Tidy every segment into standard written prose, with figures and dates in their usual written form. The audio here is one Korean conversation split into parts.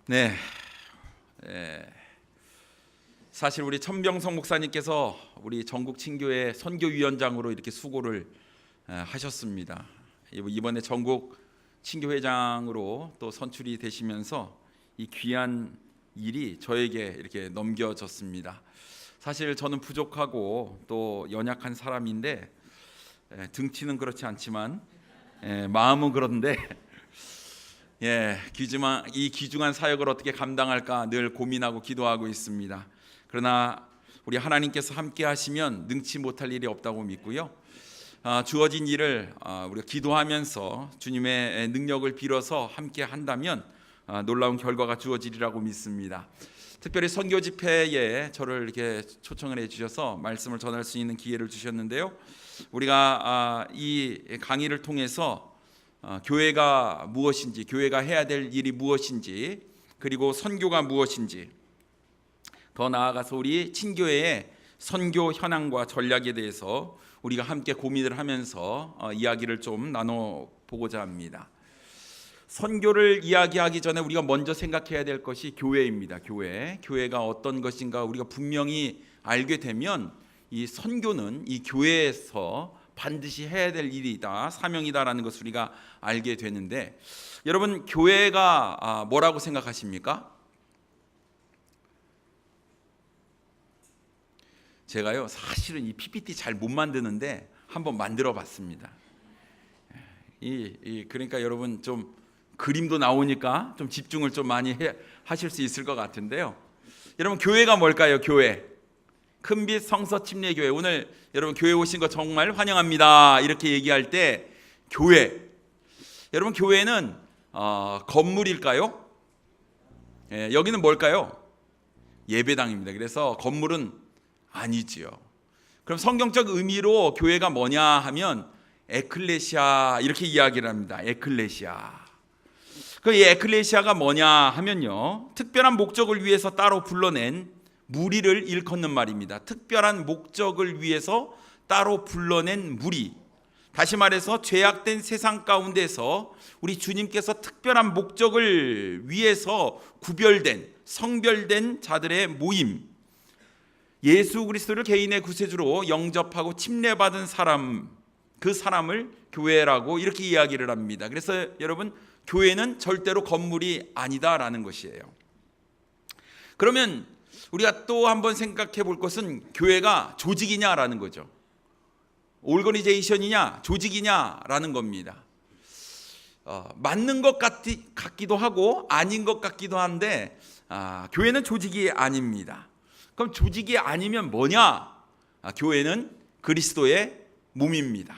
네, 사실 우리 천병성 목사님께서 우리 전국 친교회 선교위원장으로 이렇게 수고를 하셨습니다. 이번에 전국 친교회장으로 또 선출이 되시면서 이 귀한 일이 저에게 이렇게 넘겨졌습니다. 사실 저는 부족하고 또 연약한 사람인데 등치는 그렇지 않지만 마음은 그런데 이 귀중한 사역을 어떻게 감당할까 늘 고민하고 기도하고 있습니다. 그러나 우리 하나님께서 함께 하시면 능치 못할 일이 없다고 믿고요. 주어진 일을 우리가 기도하면서 주님의 능력을 빌어서 함께 한다면 놀라운 결과가 주어지리라고 믿습니다. 특별히 선교 집회에 저를 이렇게 초청을 해주셔서 말씀을 전할 수 있는 기회를 주셨는데요. 우리가 이 강의를 통해서 교회가 무엇인지, 교회가 해야 될 일이 무엇인지, 그리고 선교가 무엇인지, 더 나아가서 우리 친교회의 선교 현황과 전략에 대해서 우리가 함께 고민을 하면서 이야기를 좀 나눠보고자 합니다. 선교를 이야기하기 전에 우리가 먼저 생각해야 될 것이 교회입니다. 교회가 어떤 것인가 우리가 분명히 알게 되면 이 선교는 이 교회에서 반드시 해야 될 일이다, 사명이다라는 것을 우리가 알게 되는데, 여러분 교회가 뭐라고 생각하십니까? 제가요 사실은 이 PPT 잘 못 만드는데 한번 만들어 봤습니다. 그러니까 여러분 좀 그림도 나오니까 좀 집중을 좀 많이 하실 수 있을 것 같은데요. 여러분 교회가 뭘까요? 교회. 큰빛 성서 침례교회. 오늘 여러분 교회 오신 거 정말 환영합니다. 이렇게 얘기할 때 교회. 여러분 교회는 건물일까요? 여기는 뭘까요? 예배당입니다. 그래서 건물은 아니지요. 그럼 성경적 의미로 교회가 뭐냐 하면 에클레시아 이렇게 이야기를 합니다. 에클레시아. 이 에클레시아가 뭐냐 하면요, 특별한 목적을 위해서 따로 불러낸 무리를 일컫는 말입니다. 특별한 목적을 위해서 따로 불러낸 무리. 다시 말해서 죄악된 세상 가운데서 우리 주님께서 특별한 목적을 위해서 구별된, 성별된 자들의 모임. 예수 그리스도를 개인의 구세주로 영접하고 침례받은 사람, 그 사람을 교회라고 이렇게 이야기를 합니다. 그래서 여러분 교회는 절대로 건물이 아니다라는 것이에요. 그러면 우리가 또 한번 생각해 볼 것은 교회가 조직이냐라는 거죠. 오르거니제이션이냐 조직이냐라는 겁니다. 맞는 것 같기도 하고 아닌 것 같기도 한데 교회는 조직이 아닙니다. 그럼 조직이 아니면 뭐냐? 교회는 그리스도의 몸입니다.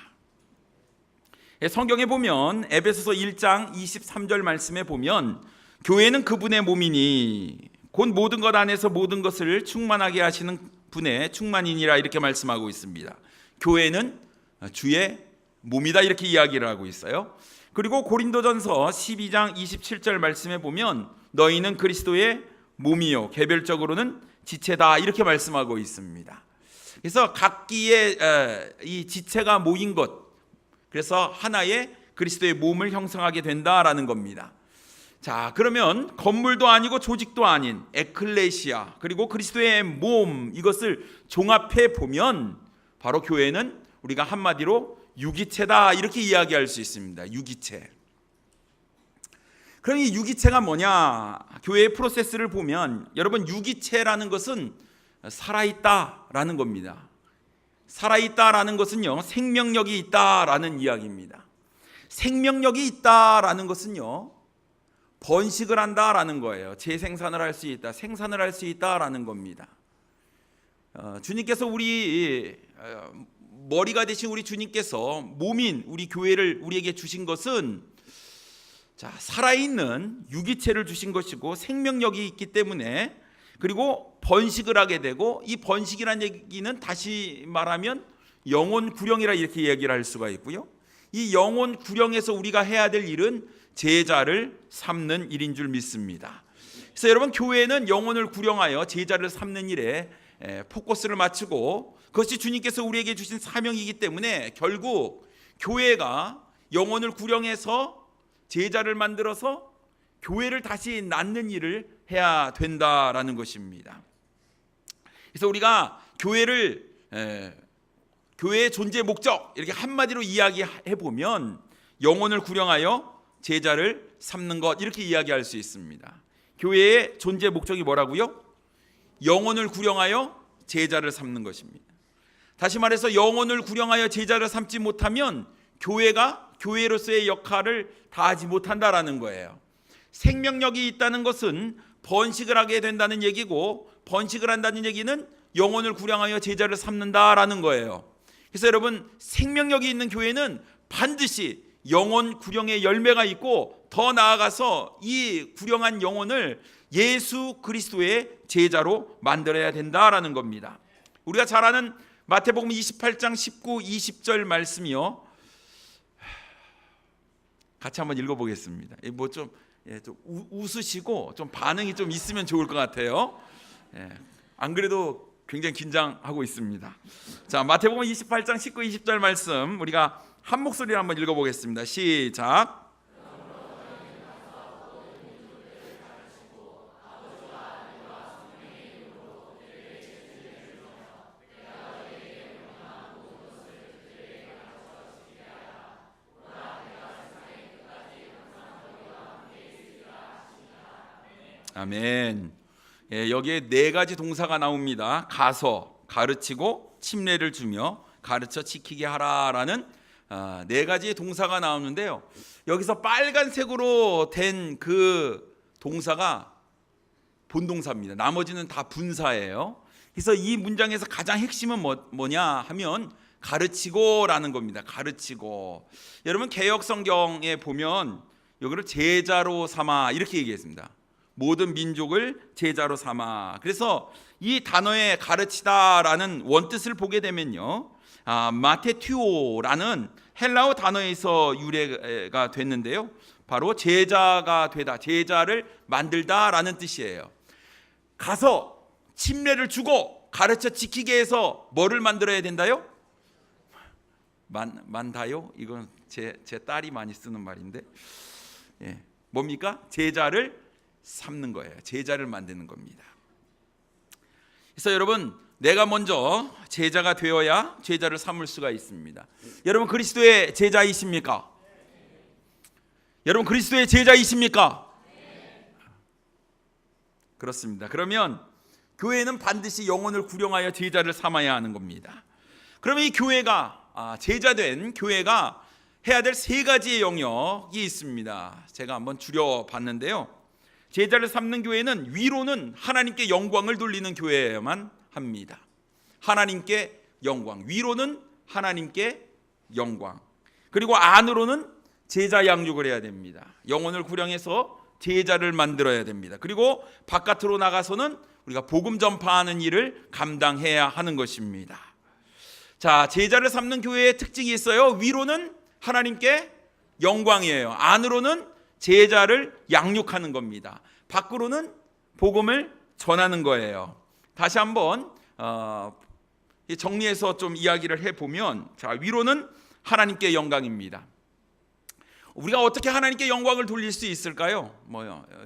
성경에 보면 에베소서 1장 23절 말씀에 보면 교회는 그분의 몸이니 곧 모든 것 안에서 모든 것을 충만하게 하시는 분의 충만이니라 이렇게 말씀하고 있습니다. 교회는 주의 몸이다 이렇게 이야기를 하고 있어요. 그리고 고린도전서 12장 27절 말씀에 보면 너희는 그리스도의 몸이요 개별적으로는 지체다 이렇게 말씀하고 있습니다. 그래서 각기의 이 지체가 모인 것, 그래서 하나의 그리스도의 몸을 형성하게 된다라는 겁니다. 자, 그러면 건물도 아니고 조직도 아닌 에클레시아 그리고 그리스도의 몸, 이것을 종합해 보면 바로 교회는 우리가 한마디로 유기체다 이렇게 이야기할 수 있습니다. 유기체. 그럼 이 유기체가 뭐냐? 교회의 프로세스를 보면 여러분 유기체라는 것은 살아있다라는 겁니다. 살아있다라는 것은요, 생명력이 있다라는 이야기입니다. 생명력이 있다라는 것은요, 번식을 한다라는 거예요. 재생산을 할 수 있다, 생산을 할 수 있다라는 겁니다. 주님께서 우리 머리가 되신 우리 주님께서 몸인 우리 교회를 우리에게 주신 것은 살아있는 유기체를 주신 것이고 생명력이 있기 때문에, 그리고 번식을 하게 되고, 이 번식이라는 얘기는 다시 말하면 영혼 구령이라 이렇게 얘기를 할 수가 있고요. 이 영혼 구령에서 우리가 해야 될 일은 제자를 삼는 일인 줄 믿습니다. 그래서 여러분 교회는 영혼을 구령하여 제자를 삼는 일에 포커스를 맞추고, 그것이 주님께서 우리에게 주신 사명이기 때문에 결국 교회가 영혼을 구령해서 제자를 만들어서 교회를 다시 낳는 일을 해야 된다라는 것입니다. 그래서 우리가 교회의 존재 목적 이렇게 한마디로 이야기해 보면 영혼을 구령하여 제자를 삼는 것 이렇게 이야기할 수 있습니다. 교회의 존재 목적이 뭐라고요? 영혼을 구령하여 제자를 삼는 것입니다. 다시 말해서 영혼을 구령하여 제자를 삼지 못하면 교회가 교회로서의 역할을 다하지 못한다라는 거예요. 생명력이 있다는 것은 번식을 하게 된다는 얘기고, 번식을 한다는 얘기는 영혼을 구령하여 제자를 삼는다라는 거예요. 그래서 여러분, 생명력이 있는 교회는 반드시 영혼 구령의 열매가 있고, 더 나아가서 이 구령한 영혼을 예수 그리스도의 제자로 만들어야 된다라는 겁니다. 우리가 잘 아는 마태복음 28장 19, 20절 말씀이요, 같이 한번 읽어보겠습니다. 좀 웃으시고 좀 반응이 좀 있으면 좋을 것 같아요. 안 그래도 굉장히 긴장하고 있습니다. 자, 마태복음 28장 19, 20절 말씀 우리가 한 목소리로 한번 읽어보겠습니다. 시작. 아멘. 여기에 네 가지 동사가 나옵니다. 가서, 가르치고, 침례를 주며, 가르쳐 지키게 하라라는 네 가지의 동사가 나오는데요. 여기서 빨간색으로 된 그 동사가 본동사입니다. 나머지는 다 분사예요. 그래서 이 문장에서 가장 핵심은 뭐냐 하면 가르치고라는 겁니다. 가르치고. 여러분, 개역 성경에 보면 여기를 제자로 삼아 이렇게 얘기했습니다. 모든 민족을 제자로 삼아. 그래서 이 단어의 가르치다라는 원뜻을 보게 되면요, 마테튜오라는 헬라어 단어에서 유래가 됐는데요, 바로 제자가 되다, 제자를 만들다라는 뜻이에요. 가서 침례를 주고 가르쳐 지키게 해서 뭐를 만들어야 된다요? 만다요? 이건 제 딸이 많이 쓰는 말인데, 뭡니까? 제자를 삼는 거예요. 제자를 만드는 겁니다. 그래서 여러분, 내가 먼저 제자가 되어야 제자를 삼을 수가 있습니다. 여러분, 그리스도의 제자이십니까? 여러분, 그리스도의 제자이십니까? 그렇습니다. 그러면 교회는 반드시 영혼을 구령하여 제자를 삼아야 하는 겁니다. 그러면 이 교회가 제자된 교회가 해야 될 세 가지의 영역이 있습니다. 제가 한번 줄여봤는데요, 제자를 삼는 교회는 위로는 하나님께 영광을 돌리는 교회여야만 합니다. 하나님께 영광, 위로는 하나님께 영광, 그리고 안으로는 제자 양육을 해야 됩니다. 영혼을 구령해서 제자를 만들어야 됩니다. 그리고 바깥으로 나가서는 우리가 복음 전파하는 일을 감당해야 하는 것입니다. 자, 제자를 삼는 교회의 특징이 있어요. 위로는 하나님께 영광이에요. 안으로는 제자를 양육하는 겁니다. 밖으로는 복음을 전하는 거예요. 다시 한번 정리해서 좀 이야기를 해보면, 자, 위로는 하나님께 영광입니다. 우리가 어떻게 하나님께 영광을 돌릴 수 있을까요?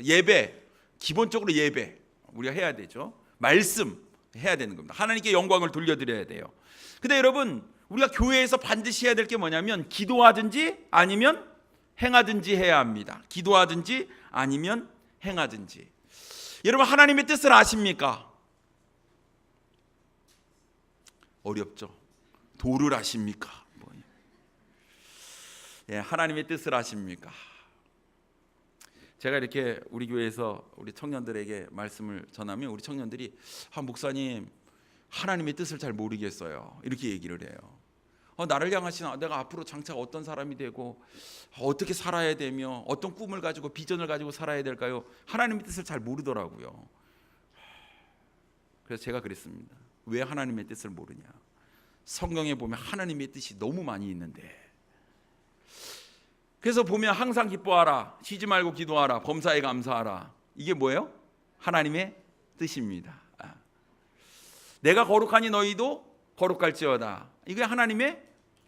예배, 기본적으로 예배 우리가 해야 되죠. 말씀 해야 되는 겁니다. 하나님께 영광을 돌려드려야 돼요. 근데 여러분, 우리가 교회에서 반드시 해야 될 게 뭐냐면 기도하든지 아니면 행하든지 해야 합니다. 기도하든지 아니면 행하든지. 여러분, 하나님의 뜻을 아십니까? 어렵죠. 도를 아십니까? 하나님의 뜻을 아십니까? 제가 이렇게 우리 교회에서 우리 청년들에게 말씀을 전하면 우리 청년들이 목사님, 하나님의 뜻을 잘 모르겠어요, 이렇게 얘기를 해요. 나를 향하신, 내가 앞으로 장차 어떤 사람이 되고 어떻게 살아야 되며 어떤 꿈을 가지고 비전을 가지고 살아야 될까요? 하나님의 뜻을 잘 모르더라고요. 그래서 제가 그랬습니다. 왜 하나님의 뜻을 모르냐? 성경에 보면 하나님의 뜻이 너무 많이 있는데. 그래서 보면 항상 기뻐하라, 쉬지 말고 기도하라, 범사에 감사하라. 이게 뭐예요? 하나님의 뜻입니다. 내가 거룩하니 너희도 거룩할지어다. 이게 하나님의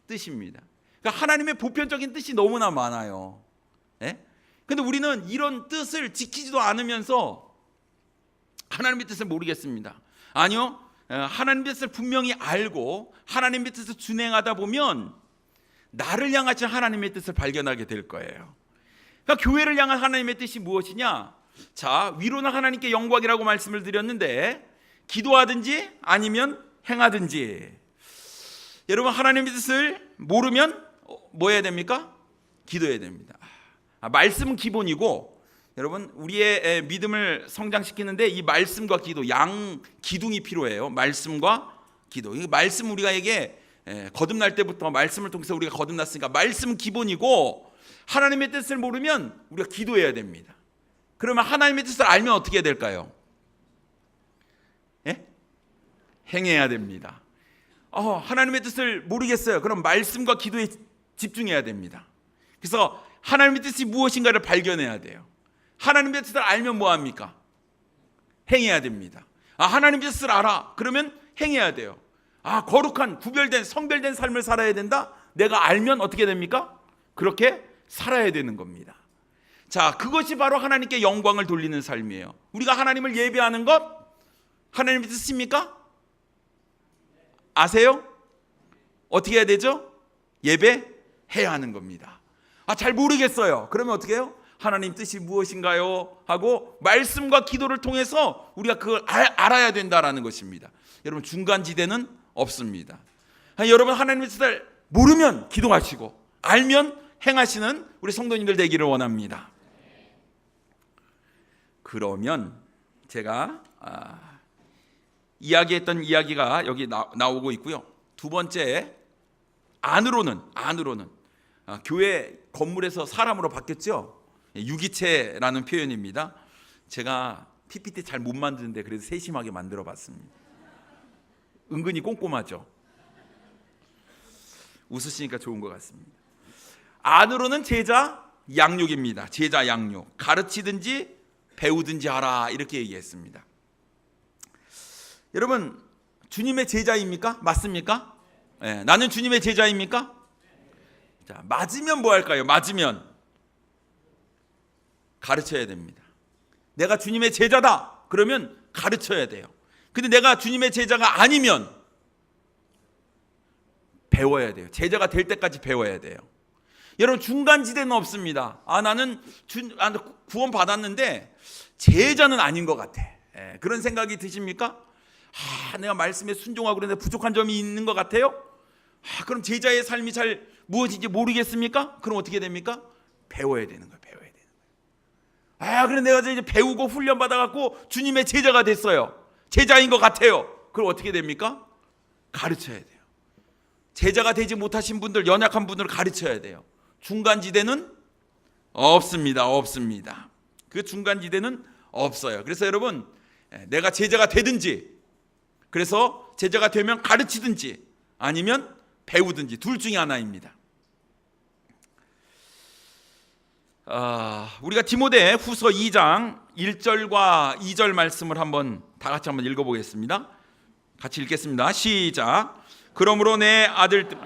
뜻입니다. 그러니까 하나님의 보편적인 뜻이 너무나 많아요. 근데 우리는 이런 뜻을 지키지도 않으면서 하나님의 뜻을 모르겠습니다. 아니요, 하나님의 뜻을 분명히 알고 하나님의 뜻을 준행하다 보면 나를 향하신 하나님의 뜻을 발견하게 될 거예요. 그러니까 교회를 향한 하나님의 뜻이 무엇이냐? 자, 위로는 하나님께 영광이라고 말씀을 드렸는데 기도하든지 아니면 행하든지. 여러분, 하나님의 뜻을 모르면 뭐 해야 됩니까? 기도해야 됩니다. 말씀은 기본이고, 여러분, 우리의 믿음을 성장시키는데 이 말씀과 기도, 양 기둥이 필요해요. 말씀과 기도. 이 말씀, 우리가에게 거듭날 때부터 말씀을 통해서 우리가 거듭났으니까 말씀은 기본이고, 하나님의 뜻을 모르면 우리가 기도해야 됩니다. 그러면 하나님의 뜻을 알면 어떻게 해야 될까요? 예? 행해야 됩니다. 하나님의 뜻을 모르겠어요. 그럼 말씀과 기도에 집중해야 됩니다. 그래서 하나님의 뜻이 무엇인가를 발견해야 돼요. 하나님의 뜻을 알면 뭐합니까? 행해야 됩니다. 하나님의 뜻을 알아. 그러면 행해야 돼요. 거룩한 구별된 성별된 삶을 살아야 된다. 내가 알면 어떻게 됩니까? 그렇게 살아야 되는 겁니다. 자, 그것이 바로 하나님께 영광을 돌리는 삶이에요. 우리가 하나님을 예배하는 것 하나님의 뜻입니까? 아세요? 어떻게 해야 되죠? 예배해야 하는 겁니다. 잘 모르겠어요. 그러면 어떻게 해요? 하나님 뜻이 무엇인가요? 하고 말씀과 기도를 통해서 우리가 그걸 알아야 된다라는 것입니다. 여러분, 중간지대는 없습니다. 여러분, 하나님의 뜻을 모르면 기도하시고 알면 행하시는 우리 성도님들 되기를 원합니다. 그러면 제가 이야기했던 이야기가 여기 나오고 있고요. 두 번째, 안으로는 교회 건물에서 사람으로 바뀌었죠. 유기체라는 표현입니다. 제가 PPT 잘 못 만드는데 그래도 세심하게 만들어 봤습니다. 은근히 꼼꼼하죠. 웃으시니까 좋은 것 같습니다. 안으로는 제자 양육입니다. 제자 양육. 가르치든지 배우든지 하라, 이렇게 얘기했습니다. 여러분, 주님의 제자입니까? 맞습니까? 네, 나는 주님의 제자입니까? 자, 맞으면 뭐 할까요? 맞으면 가르쳐야 됩니다. 내가 주님의 제자다 그러면 가르쳐야 돼요. 근데 내가 주님의 제자가 아니면 배워야 돼요. 제자가 될 때까지 배워야 돼요. 여러분, 중간지대는 없습니다. 나는 구원 받았는데 제자는 아닌 것 같아. 그런 생각이 드십니까? 내가 말씀에 순종하고 그런데 부족한 점이 있는 것 같아요? 그럼 제자의 삶이 잘 무엇인지 모르겠습니까? 그럼 어떻게 됩니까? 배워야 되는 거예요. 배워야 되는 거예요. 그래 내가 이제 배우고 훈련 받아갖고 주님의 제자가 됐어요. 제자인 것 같아요. 그럼 어떻게 됩니까? 가르쳐야 돼요. 제자가 되지 못하신 분들, 연약한 분들을 가르쳐야 돼요. 중간지대는 없습니다. 없습니다. 그 중간지대는 없어요. 그래서 여러분, 내가 제자가 되든지, 그래서 제자가 되면 가르치든지 아니면 배우든지 둘 중에 하나입니다. 우리가 디모데 후서 2장 1절과 2절 말씀을 다 같이 한번 읽어보겠습니다. 같이 읽겠습니다. 시작. 그러므로 내 아들들,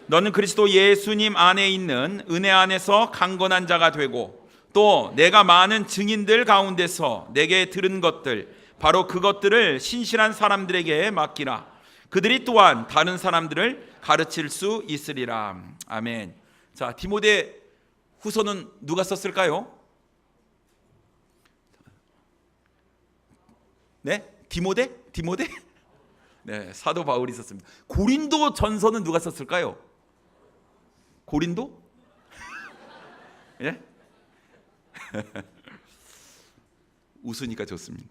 너는 그리스도 예수님 안에 있는 은혜 안에서 강건한 자가 되고, 또 내가 많은 증인들 가운데서 내게 들은 것들, 바로 그것들을 신실한 사람들에게 맡기라. 그들이 또한 다른 사람들을 가르칠 수 있으리라. 아멘. 자, 디모데 후서는 누가 썼을까요? 네? 디모데? 네, 사도 바울이 썼습니다. 고린도 전서는 누가 썼을까요? 고린도? 예? 웃으니까 좋습니다.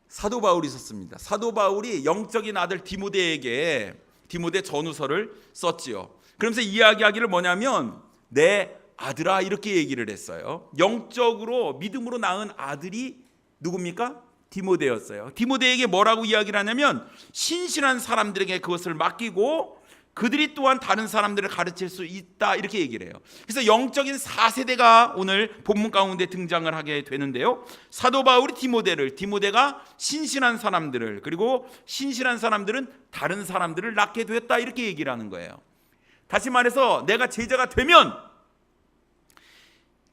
사도 바울이 썼습니다. 사도 바울이 영적인 아들 디모데에게 디모데 전후서를 썼지요. 그러면서 이야기하기를 뭐냐면 내 아들아, 이렇게 얘기를 했어요. 영적으로 믿음으로 낳은 아들이 누굽니까? 디모데였어요. 디모데에게 뭐라고 이야기를 하냐면 신실한 사람들에게 그것을 맡기고 그들이 또한 다른 사람들을 가르칠 수 있다, 이렇게 얘기를 해요. 그래서 영적인 4세대가 오늘 본문 가운데 등장을 하게 되는데요. 사도 바울이 디모데가 신실한 사람들을, 그리고 신실한 사람들은 다른 사람들을 낳게 되었다, 이렇게 얘기를 하는 거예요. 다시 말해서 내가 제자가 되면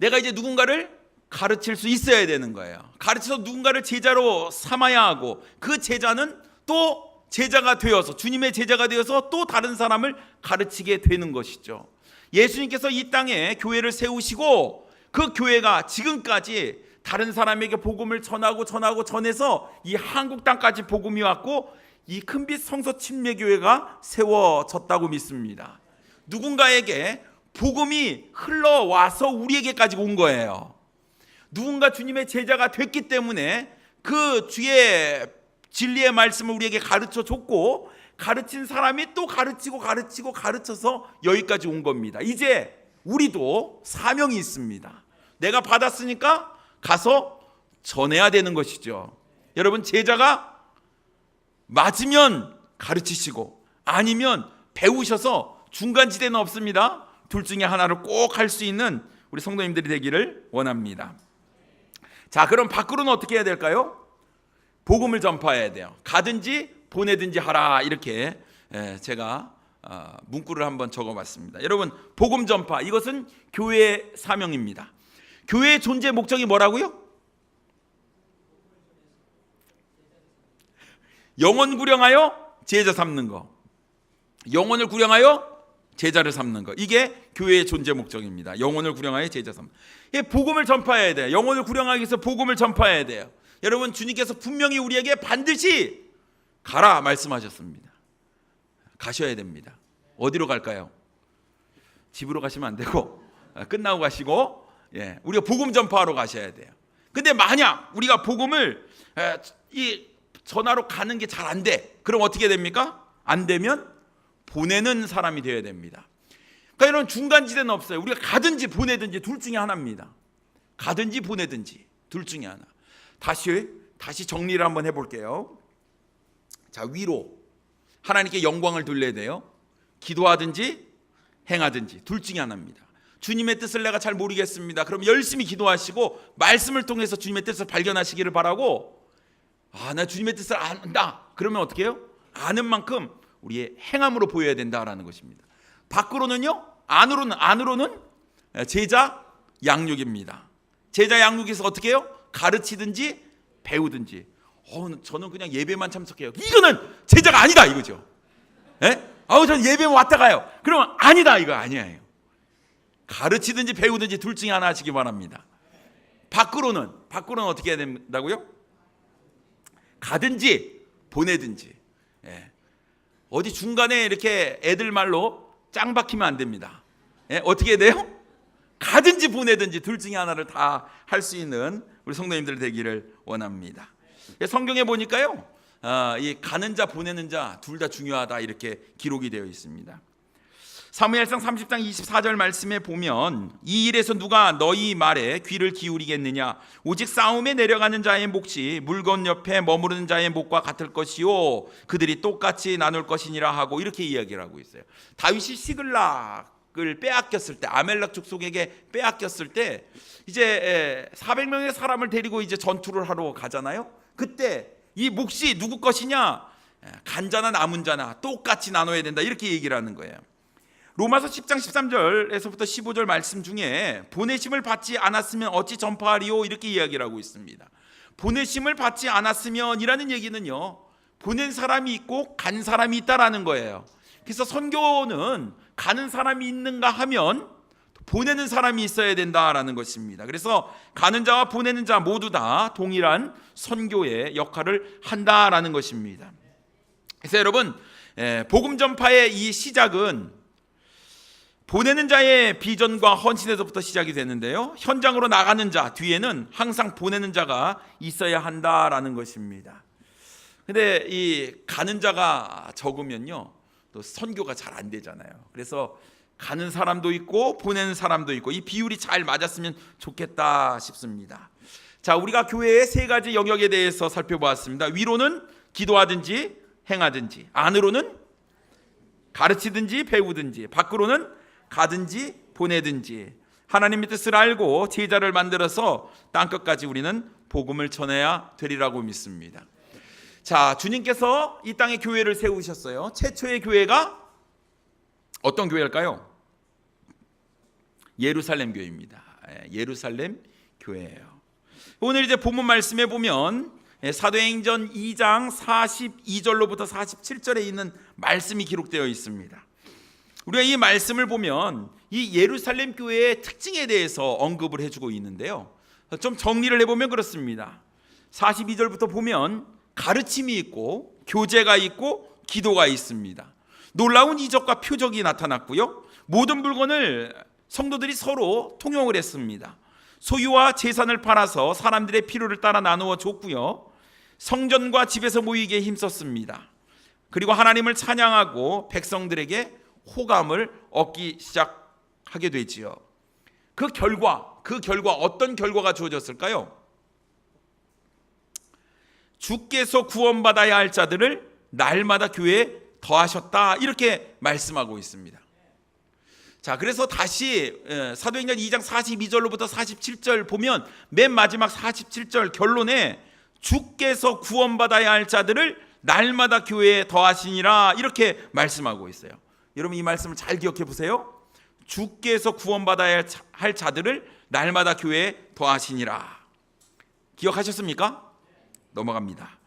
내가 이제 누군가를 가르칠 수 있어야 되는 거예요. 가르쳐서 누군가를 제자로 삼아야 하고, 그 제자는 또 제자가 되어서, 주님의 제자가 되어서 또 다른 사람을 가르치게 되는 것이죠. 예수님께서 이 땅에 교회를 세우시고, 그 교회가 지금까지 다른 사람에게 복음을 전해서 이 한국 땅까지 복음이 왔고, 이 큰빛 성서 침례교회가 세워졌다고 믿습니다. 누군가에게 복음이 흘러와서 우리에게까지 온 거예요. 누군가 주님의 제자가 됐기 때문에 그 주의 진리의 말씀을 우리에게 가르쳐 줬고, 가르친 사람이 또 가르쳐서 여기까지 온 겁니다. 이제 우리도 사명이 있습니다. 내가 받았으니까 가서 전해야 되는 것이죠. 여러분, 제자가 맞으면 가르치시고 아니면 배우셔서 중간지대는 없습니다. 둘 중에 하나를 꼭 할 수 있는 우리 성도님들이 되기를 원합니다. 자, 그럼 밖으로는 어떻게 해야 될까요? 복음을 전파해야 돼요. 가든지 보내든지 하라, 이렇게 제가 문구를 한번 적어봤습니다. 여러분, 복음 전파, 이것은 교회의 사명입니다. 교회의 존재 목적이 뭐라고요? 영혼 구령하여 제자 삼는 거. 영혼을 구령하여 제자를 삼는 거. 이게 교회의 존재 목적입니다. 영혼을 구령하여 제자 삼는 거. 복음을 전파해야 돼요. 영혼을 구령하기 위해서 복음을 전파해야 돼요. 여러분, 주님께서 분명히 우리에게 반드시 가라 말씀하셨습니다. 가셔야 됩니다. 어디로 갈까요? 집으로 가시면 안 되고, 끝나고 가시고, 우리가 복음 전파하러 가셔야 돼요. 근데 만약 우리가 복음을 이 전하러 가는 게 잘 안 돼, 그럼 어떻게 됩니까? 안 되면 보내는 사람이 되어야 됩니다. 그러니까 이런 중간지대는 없어요. 우리가 가든지 보내든지 둘 중에 하나입니다. 가든지 보내든지 둘 중에 하나. 다시 정리를 한번 해볼게요. 자, 위로 하나님께 영광을 돌려야 돼요. 기도하든지 행하든지 둘 중에 하나입니다. 주님의 뜻을 내가 잘 모르겠습니다. 그럼 열심히 기도하시고 말씀을 통해서 주님의 뜻을 발견하시기를 바라고, 나 주님의 뜻을 안다, 그러면 어떻게 해요? 아는 만큼 우리의 행함으로 보여야 된다라는 것입니다. 밖으로는요, 안으로는 제자 양육입니다. 제자 양육에서 어떻게 해요? 가르치든지 배우든지. 저는 그냥 예배만 참석해요. 이거는 제자가 아니다 이거죠. 저는 예배만 왔다 가요. 그러면 아니다, 이거 아니에요. 가르치든지 배우든지 둘 중에 하나 하시기 바랍니다. 밖으로는 어떻게 해야 된다고요? 가든지 보내든지. 어디 중간에 이렇게 애들 말로 짱 박히면 안 됩니다. 어떻게 해야 돼요? 가든지 보내든지 둘 중에 하나를 다 할 수 있는 우리 성도님들 되기를 원합니다. 성경에 보니까요, 이 가는 자 보내는 자 둘 다 중요하다, 이렇게 기록이 되어 있습니다. 사무엘상 30장 24절 말씀에 보면, 이 일에서 누가 너희 말에 귀를 기울이겠느냐? 오직 싸움에 내려가는 자의 몫이 물건 옆에 머무르는 자의 몫과 같을 것이요, 그들이 똑같이 나눌 것이니라 하고, 이렇게 이야기를 하고 있어요. 다윗이 시글락을 빼앗겼을 때, 아멜렉 족속에게 빼앗겼을 때, 이제 400명의 사람을 데리고 이제 전투를 하러 가잖아요. 그때 이 몫이 누구 것이냐? 간자나 남은 자나 똑같이 나눠야 된다, 이렇게 얘기를 하는 거예요. 로마서 10장 13절에서부터 15절 말씀 중에 보내심을 받지 않았으면 어찌 전파하리요, 이렇게 이야기를 하고 있습니다. 보내심을 받지 않았으면 이라는 얘기는요, 보낸 사람이 있고 간 사람이 있다라는 거예요. 그래서 선교는 가는 사람이 있는가 하면 보내는 사람이 있어야 된다라는 것입니다. 그래서 가는 자와 보내는 자 모두 다 동일한 선교의 역할을 한다라는 것입니다. 그래서 여러분, 복음 전파의 이 시작은 보내는 자의 비전과 헌신에서부터 시작이 되는데요, 현장으로 나가는 자 뒤에는 항상 보내는 자가 있어야 한다라는 것입니다. 근데 이 가는 자가 적으면요, 또 선교가 잘 안 되잖아요. 그래서 가는 사람도 있고 보내는 사람도 있고, 이 비율이 잘 맞았으면 좋겠다 싶습니다. 자, 우리가 교회의 세 가지 영역에 대해서 살펴보았습니다. 위로는 기도하든지 행하든지, 안으로는 가르치든지 배우든지, 밖으로는 가든지 보내든지, 하나님의 뜻을 알고 제자를 만들어서 땅끝까지 우리는 복음을 전해야 되리라고 믿습니다. 자, 주님께서 이 땅에 교회를 세우셨어요. 최초의 교회가 어떤 교회일까요? 예루살렘 교회입니다. 예루살렘 교회예요. 오늘 이제 본문 말씀에 보면 사도행전 2장 42절로부터 47절에 있는 말씀이 기록되어 있습니다. 우리가 이 말씀을 보면 이 예루살렘 교회의 특징에 대해서 언급을 해주고 있는데요. 좀 정리를 해보면 그렇습니다. 42절부터 보면 가르침이 있고 교제가 있고 기도가 있습니다. 놀라운 이적과 표적이 나타났고요. 모든 물건을 성도들이 서로 통용을 했습니다. 소유와 재산을 팔아서 사람들의 필요를 따라 나누어 줬고요. 성전과 집에서 모이기에 힘썼습니다. 그리고 하나님을 찬양하고 백성들에게 호감을 얻기 시작하게 되지요. 그 결과 어떤 결과가 주어졌을까요? 주께서 구원받아야 할 자들을 날마다 교회에 더하셨다, 이렇게 말씀하고 있습니다. 자, 그래서 다시 사도행전 2장 42절로부터 47절 보면 맨 마지막 47절 결론에 주께서 구원받아야 할 자들을 날마다 교회에 더하시니라, 이렇게 말씀하고 있어요. 여러분 이 말씀을 잘 기억해 보세요. 주께서 구원받아야 할 자들을 날마다 교회에 더하시니라. 기억하셨습니까? 넘어갑니다.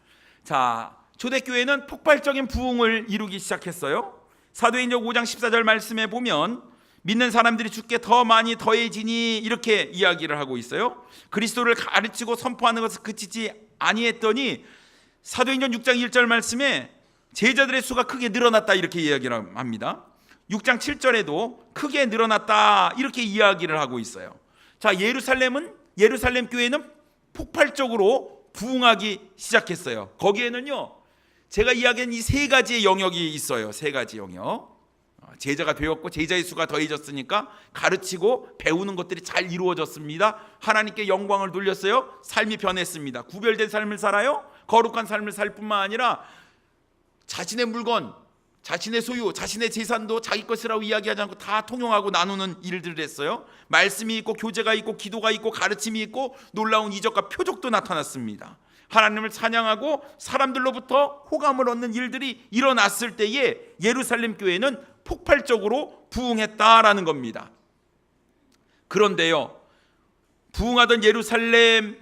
자, 초대교회는 폭발적인 부흥을 이루기 시작했어요. 사도행전 5장 14절 말씀에 보면 믿는 사람들이 주께 더 많이 더해지니, 이렇게 이야기를 하고 있어요. 그리스도를 가르치고 선포하는 것을 그치지 아니했더니 사도행전 6장 1절 말씀에 제자들의 수가 크게 늘어났다, 이렇게 이야기를 합니다. 6장 7절에도 크게 늘어났다, 이렇게 이야기를 하고 있어요. 자, 예루살렘 교회는 폭발적으로 부흥하기 시작했어요. 거기에는요, 제가 이야기한 이 세 가지의 영역이 있어요. 세 가지 영역. 제자가 되었고 제자의 수가 더해졌으니까 가르치고 배우는 것들이 잘 이루어졌습니다. 하나님께 영광을 돌렸어요. 삶이 변했습니다. 구별된 삶을 살아요. 거룩한 삶을 살 뿐만 아니라 자신의 물건, 자신의 소유, 자신의 재산도 자기 것이라고 이야기하지 않고 다 통용하고 나누는 일들을 했어요. 말씀이 있고 교제가 있고 기도가 있고 가르침이 있고 놀라운 이적과 표적도 나타났습니다. 하나님을 찬양하고 사람들로부터 호감을 얻는 일들이 일어났을 때에 예루살렘 교회는 폭발적으로 부흥했다라는 겁니다. 그런데요, 부흥하던 예루살렘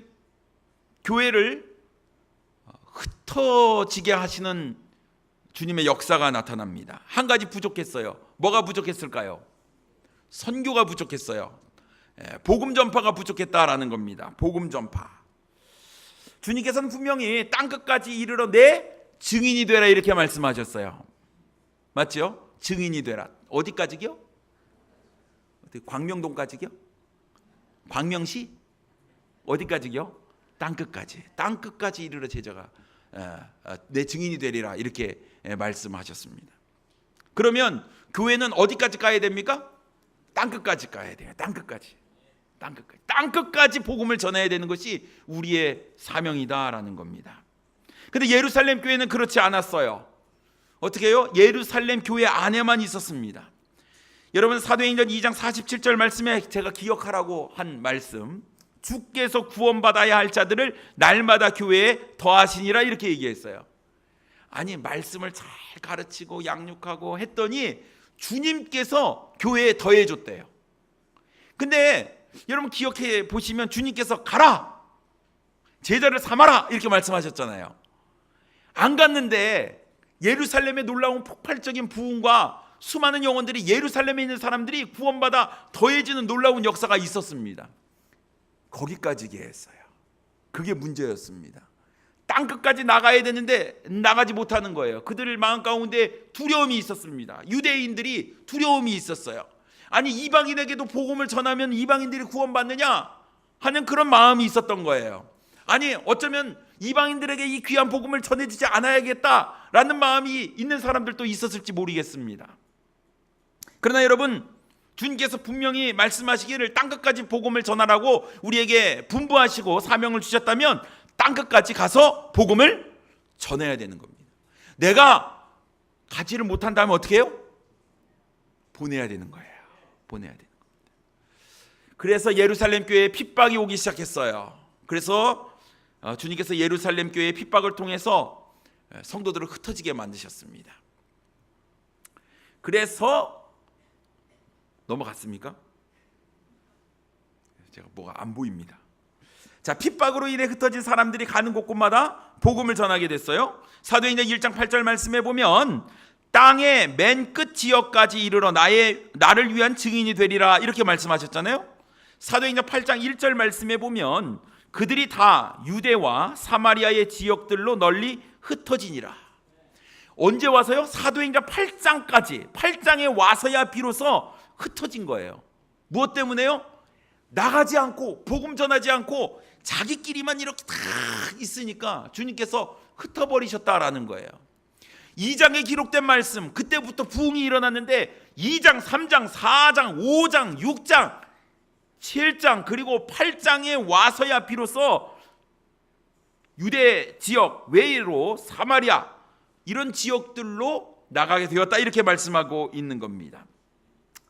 교회를 흩어지게 하시는 주님의 역사가 나타납니다. 한 가지 부족했어요. 뭐가 부족했을까요? 선교가 부족했어요. 복음 전파가 부족했다라는 겁니다. 복음 전파. 주님께서는 분명히 땅끝까지 이르러 내 증인이 되라, 이렇게 말씀하셨어요. 맞죠? 증인이 되라. 어디까지요? 광명동까지요? 광명시? 어디까지요? 땅끝까지. 땅끝까지 이르러 제자가 내 증인이 되리라, 이렇게 말씀하셨습니다. 그러면 교회는 어디까지 가야 됩니까? 땅끝까지 가야 돼요. 땅끝까지 복음을 전해야 되는 것이 우리의 사명이다라는 겁니다. 근데 예루살렘 교회는 그렇지 않았어요. 어떻게 해요? 예루살렘 교회 안에만 있었습니다. 여러분 사도행전 2장 47절 말씀에 제가 기억하라고 한 말씀, 주께서 구원받아야 할 자들을 날마다 교회에 더하시니라, 이렇게 얘기했어요. 아니, 말씀을 잘 가르치고 양육하고 했더니 주님께서 교회에 더해줬대요. 근데 여러분 기억해 보시면 주님께서 가라, 제자를 삼아라, 이렇게 말씀하셨잖아요. 안 갔는데 예루살렘의 놀라운 폭발적인 부흥과 수많은 영혼들이, 예루살렘에 있는 사람들이 구원받아 더해지는 놀라운 역사가 있었습니다. 거기까지 했어요. 그게 문제였습니다. 땅끝까지 나가야 되는데 나가지 못하는 거예요. 그들 마음 가운데 두려움이 있었습니다. 유대인들이 두려움이 있었어요. 아니, 이방인에게도 복음을 전하면 이방인들이 구원받느냐 하는 그런 마음이 있었던 거예요. 아니, 어쩌면 이방인들에게 이 귀한 복음을 전해주지 않아야겠다라는 마음이 있는 사람들도 있었을지 모르겠습니다. 그러나 여러분, 주님께서 분명히 말씀하시기를 땅끝까지 복음을 전하라고 우리에게 분부하시고 사명을 주셨다면 땅끝까지 가서 복음을 전해야 되는 겁니다. 내가 가지를 못한다면 어떻게 해요? 보내야 되는 거예요. 보내야 되는 겁니다. 그래서 예루살렘 교회에 핍박이 오기 시작했어요. 그래서 주님께서 예루살렘 교회의 핍박을 통해서 성도들을 흩어지게 만드셨습니다. 그래서 넘어갔습니까? 제가 뭐가 안 보입니다. 자, 핍박으로 인해 흩어진 사람들이 가는 곳곳마다 복음을 전하게 됐어요. 사도행전 1장 8절 말씀에 보면 땅의 맨 끝 지역까지 이르러 나를 위한 증인이 되리라 이렇게 말씀하셨잖아요. 사도행전 8장 1절 말씀에 보면 그들이 다 유대와 사마리아의 지역들로 널리 흩어지니라. 언제 와서요? 사도행전 8장에 와서야 비로소 흩어진 거예요. 무엇 때문에요? 나가지 않고 복음 전하지 않고 자기끼리만 이렇게 다 있으니까 주님께서 흩어버리셨다라는 거예요. 2장에 기록된 말씀, 그때부터 부흥이 일어났는데 2장, 3장, 4장, 5장, 6장, 7장 그리고 8장에 와서야 비로소 유대 지역 외로 사마리아 이런 지역들로 나가게 되었다 이렇게 말씀하고 있는 겁니다.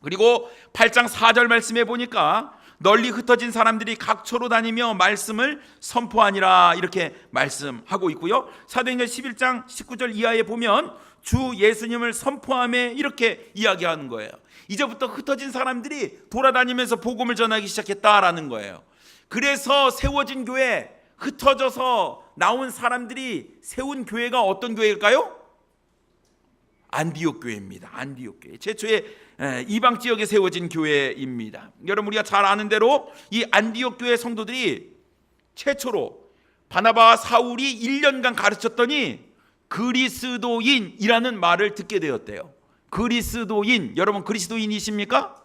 그리고 8장 4절 말씀에 보니까 널리 흩어진 사람들이 각처로 다니며 말씀을 선포하니라 이렇게 말씀하고 있고요. 사도행전 11장 19절 이하에 보면 주 예수님을 선포하며 이렇게 이야기하는 거예요. 이제부터 흩어진 사람들이 돌아다니면서 복음을 전하기 시작했다라는 거예요. 그래서 세워진 교회, 흩어져서 나온 사람들이 세운 교회가 어떤 교회일까요? 안디옥 교회입니다. 안디옥 교회. 최초의 이방 지역에 세워진 교회입니다. 여러분 우리가 잘 아는 대로 이 안디옥 교회 성도들이 최초로 바나바와 사울이 1년간 가르쳤더니 그리스도인이라는 말을 듣게 되었대요. 그리스도인, 여러분 그리스도인이십니까?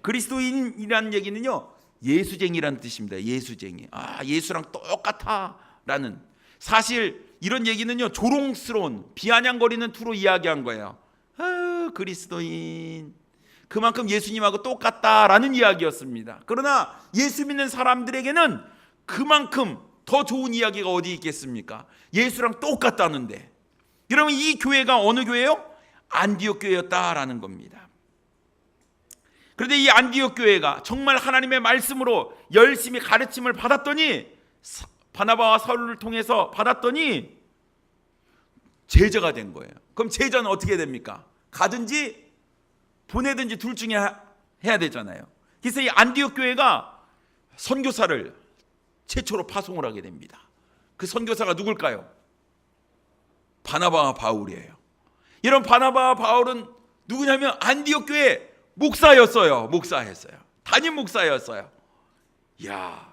그리스도인이라는 얘기는요 예수쟁이라는 뜻입니다. 예수쟁이. 예수랑 똑같아 라는. 사실 이런 얘기는요 조롱스러운 비아냥거리는 투로 이야기한 거예요. 그리스도인 그만큼 예수님하고 똑같다라는 이야기였습니다. 그러나 예수 믿는 사람들에게는 그만큼 더 좋은 이야기가 어디 있겠습니까? 예수랑 똑같다는데. 여러분 이 교회가 어느 교회요? 안디옥 교회였다라는 겁니다. 그런데 이 안디옥 교회가 정말 하나님의 말씀으로 열심히 가르침을 받았더니 바나바와 사울을 통해서 받았더니 제자가 된 거예요. 그럼 제자는 어떻게 됩니까? 가든지 보내든지 둘 중에 해야 되잖아요. 그래서 이 안디옥 교회가 선교사를 최초로 파송을 하게 됩니다. 그 선교사가 누굴까요? 바나바와 바울이에요. 이런 바나바와 바울은 누구냐면 안디옥 교회 목사였어요. 목사였어요. 담임 목사였어요. 이야.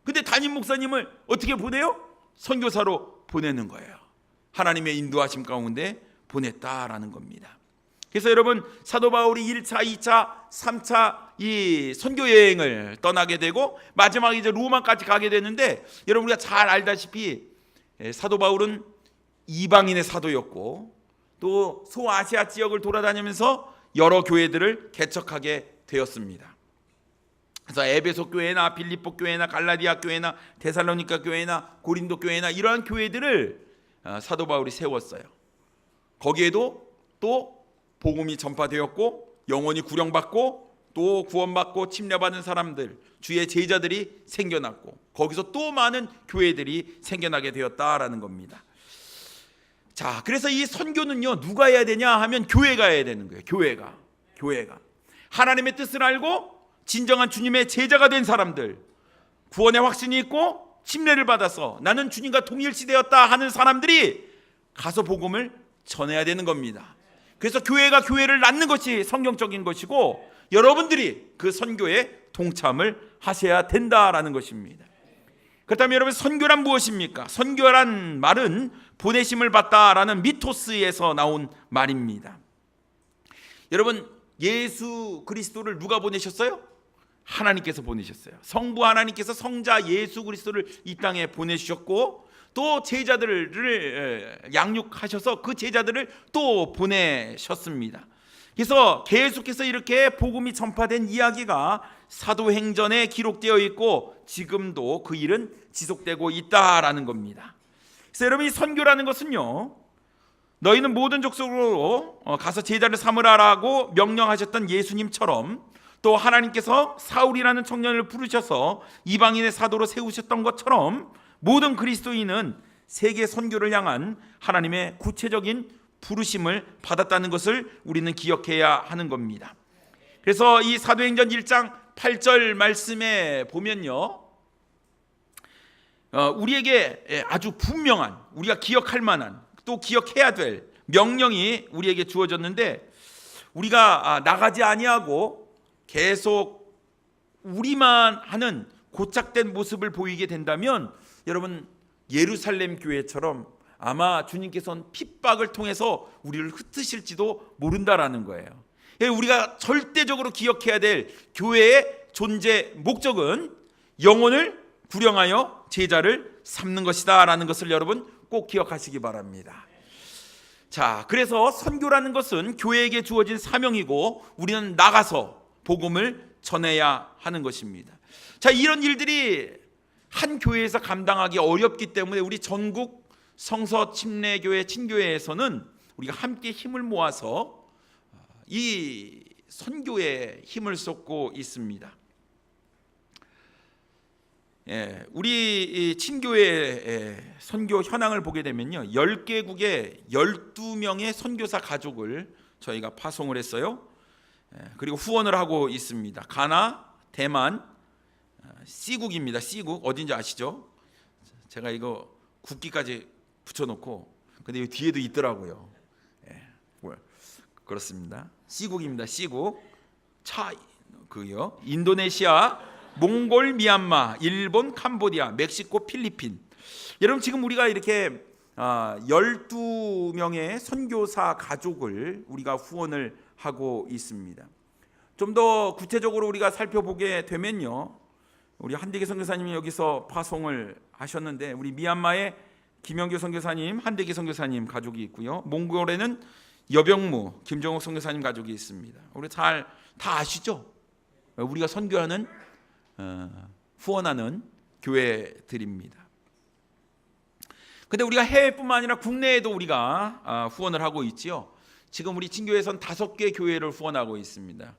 근데 담임 목사님을 어떻게 보내요? 선교사로 보내는 거예요. 하나님의 인도하심 가운데 보냈다라는 겁니다. 그래서 여러분 사도 바울이 1차, 2차, 3차 이 선교 여행을 떠나게 되고 마지막에 이제 로마까지 가게 되는데 여러분 우리가 잘 알다시피 사도 바울은 이방인의 사도였고 또 소아시아 지역을 돌아다니면서 여러 교회들을 개척하게 되었습니다. 그래서 에베소 교회나 빌립보 교회나 갈라디아 교회나 데살로니가 교회나 고린도 교회나 이러한 교회들을 사도 바울이 세웠어요. 거기에도 또 복음이 전파되었고 영혼이 구령받고 또 구원받고 침례받은 사람들 주의 제자들이 생겨났고 거기서 또 많은 교회들이 생겨나게 되었다라는 겁니다. 자, 그래서 이 선교는요 누가 해야 되냐 하면 교회가 해야 되는 거예요. 교회가 하나님의 뜻을 알고 진정한 주님의 제자가 된 사람들, 구원의 확신이 있고 침례를 받아서 나는 주님과 동일시되었다 하는 사람들이 가서 복음을 전해야 되는 겁니다. 그래서 교회가 교회를 낳는 것이 성경적인 것이고 여러분들이 그 선교에 동참을 하셔야 된다라는 것입니다. 그렇다면 여러분 선교란 무엇입니까? 선교란 말은 보내심을 받다라는 미토스에서 나온 말입니다. 여러분 예수 그리스도를 누가 보내셨어요? 하나님께서 보내셨어요. 성부 하나님께서 성자 예수 그리스도를 이 땅에 보내주셨고 또 제자들을 양육하셔서 그 제자들을 또 보내셨습니다. 그래서 계속해서 이렇게 복음이 전파된 이야기가 사도행전에 기록되어 있고 지금도 그 일은 지속되고 있다라는 겁니다. 그래서 여러분 이 선교라는 것은요 너희는 모든 족속으로 가서 제자를 삼으라라고 명령하셨던 예수님처럼 또 하나님께서 사울이라는 청년을 부르셔서 이방인의 사도로 세우셨던 것처럼 모든 그리스도인은 세계 선교를 향한 하나님의 구체적인 부르심을 받았다는 것을 우리는 기억해야 하는 겁니다. 그래서 이 사도행전 1장 8절 말씀에 보면요, 우리에게 아주 분명한, 우리가 기억할 만한, 또 기억해야 될 명령이 우리에게 주어졌는데, 우리가 나가지 아니하고 계속 우리만 하는 고착된 모습을 보이게 된다면 여러분, 예루살렘 교회처럼 아마 주님께서는 핍박을 통해서 우리를 흩으실지도 모른다라는 거예요. 우리가 절대적으로 기억해야 될 교회의 존재 목적은 영혼을 구령하여 제자를 삼는 것이다 라는 것을 여러분 꼭 기억하시기 바랍니다. 자, 그래서 선교라는 것은 교회에게 주어진 사명이고 우리는 나가서 복음을 전해야 하는 것입니다. 자, 이런 일들이 한 교회에서 감당하기 어렵기 때문에 우리 전국 성서 침례교회 친교회에서는 우리가 함께 힘을 모아서 이 선교에 힘을 쏟고 있습니다. 우리 친교회 선교 현황을 보게 되면요, 10개국에 12명의 선교사 가족을 저희가 파송을 했어요. 그리고 후원을 하고 있습니다. 가나, 대만, C국입니다. C국 어딘지 아시죠? 제가 이거 국기까지 붙여놓고, 근데 여기 뒤에도 있더라고요. 그렇습니다. C국입니다. C국. 그요. 인도네시아, 몽골, 미얀마, 일본, 캄보디아, 멕시코, 필리핀. 여러분, 지금 우리가 이렇게 12명의 선교사 가족을 우리가 후원을 하고 있습니다. 좀 더 구체적으로 우리가 살펴보게 되면요, 우리 한대기 선교사님이 여기서 파송을 하셨는데, 우리 미얀마에 김영규 선교사님, 한대기 선교사님 가족이 있고요, 몽골에는 여병무, 김정욱 선교사님 가족이 있습니다. 우리 다 아시죠? 우리가 선교하는 후원하는 교회들입니다. 근데 우리가 해외뿐만 아니라 국내에도 우리가 후원을 하고 있지요. 지금 우리 친교회에서는 5개 교회를 후원하고 있습니다.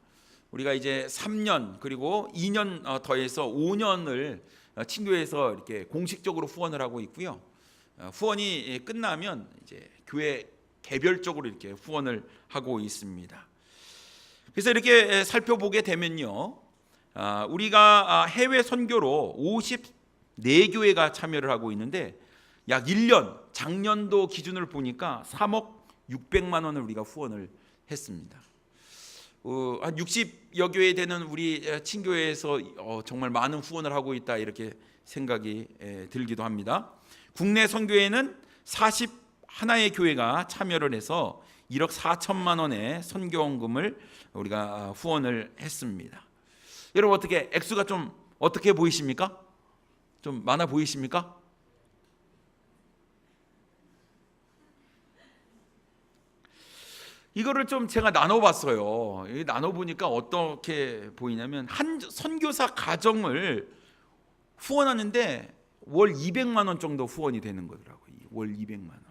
우리가 이제 3년 그리고 2년 더해서 5년을 친교회에서 이렇게 공식적으로 후원을 하고 있고요. 후원이 끝나면 이제 교회 개별적으로 이렇게 후원을 하고 있습니다. 그래서 이렇게 살펴보게 되면요, 우리가 해외 선교로 54교회가 참여를 하고 있는데, 약 1년, 작년도 기준을 보니까 3억 600만 원을 우리가 후원을 했습니다. 한 60여 교회 되는 우리 친교회에서 정말 많은 후원을 하고 있다, 이렇게 생각이 들기도 합니다. 국내 선교회는 41의 교회가 참여를 해서 1억 4천만 원의 선교원금을 우리가 후원을 했습니다. 여러분, 어떻게 액수가 좀 어떻게 보이십니까? 좀 많아 보이십니까? 이거를 좀 제가 나눠봤어요. 나눠보니까 어떻게 보이냐면, 한 선교사 가정을 후원하는데 월 200만 원 정도 후원이 되는 거더라고요. 월 200만 원.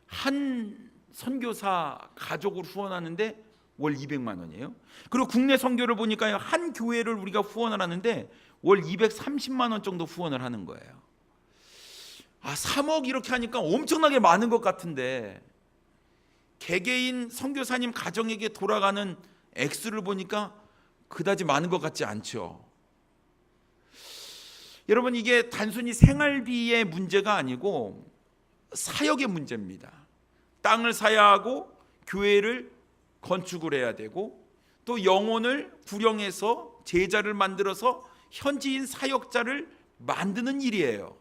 한 선교사 가족을 후원하는데 월 200만 원이에요. 그리고 국내 선교를 보니까 한 교회를 우리가 후원을 하는데 월 230만 원 정도 후원을 하는 거예요. 3억 이렇게 하니까 엄청나게 많은 것 같은데, 개개인 선교사님 가정에게 돌아가는 액수를 보니까 그다지 많은 것 같지 않죠. 여러분, 이게 단순히 생활비의 문제가 아니고 사역의 문제입니다. 땅을 사야 하고 교회를 건축을 해야 되고, 또 영혼을 구령해서 제자를 만들어서 현지인 사역자를 만드는 일이에요.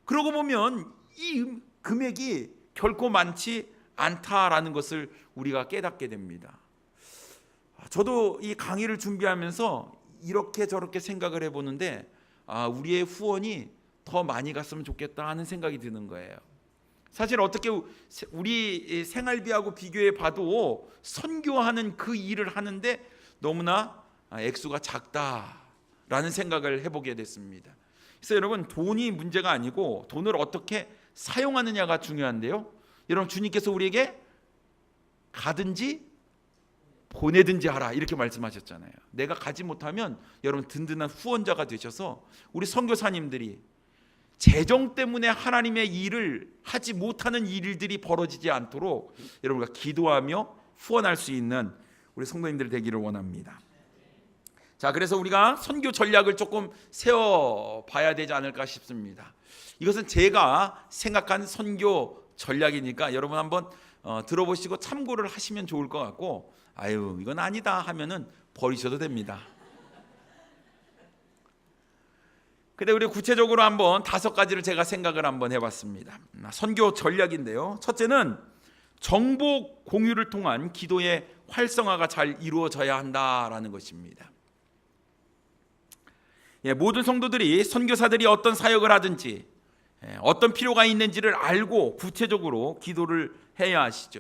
그러고 보면 이 금액이 결코 많지 않다라는 것을 우리가 깨닫게 됩니다. 저도 이 강의를 준비하면서 이렇게 저렇게 생각을 해보는데, 우리의 후원이 더 많이 갔으면 좋겠다 하는 생각이 드는 거예요. 사실 어떻게 우리 생활비하고 비교해 봐도 선교하는 그 일을 하는데 너무나 액수가 작다라는 생각을 해보게 됐습니다. 그래서 여러분, 돈이 문제가 아니고 돈을 어떻게 사용하느냐가 중요한데요, 여러분, 주님께서 우리에게 가든지 보내든지 하라, 이렇게 말씀하셨잖아요. 내가 가지 못하면 여러분 든든한 후원자가 되셔서 우리 선교사님들이 재정 때문에 하나님의 일을 하지 못하는 일들이 벌어지지 않도록 여러분과 기도하며 후원할 수 있는 우리 성도님들 되기를 원합니다. 자, 그래서 우리가 선교 전략을 조금 세워봐야 되지 않을까 싶습니다. 이것은 제가 생각한 선교 전략이니까 여러분 한번 들어보시고 참고를 하시면 좋을 것 같고, 아유 이건 아니다 하면은 버리셔도 됩니다. 근데 우리 구체적으로 한번 5가지를 제가 생각을 한번 해봤습니다. 선교 전략인데요. 첫째는 정보 공유를 통한 기도의 활성화가 잘 이루어져야 한다라는 것입니다. 모든 성도들이 선교사들이 어떤 사역을 하든지 어떤 필요가 있는지를 알고 구체적으로 기도를 해야 하시죠.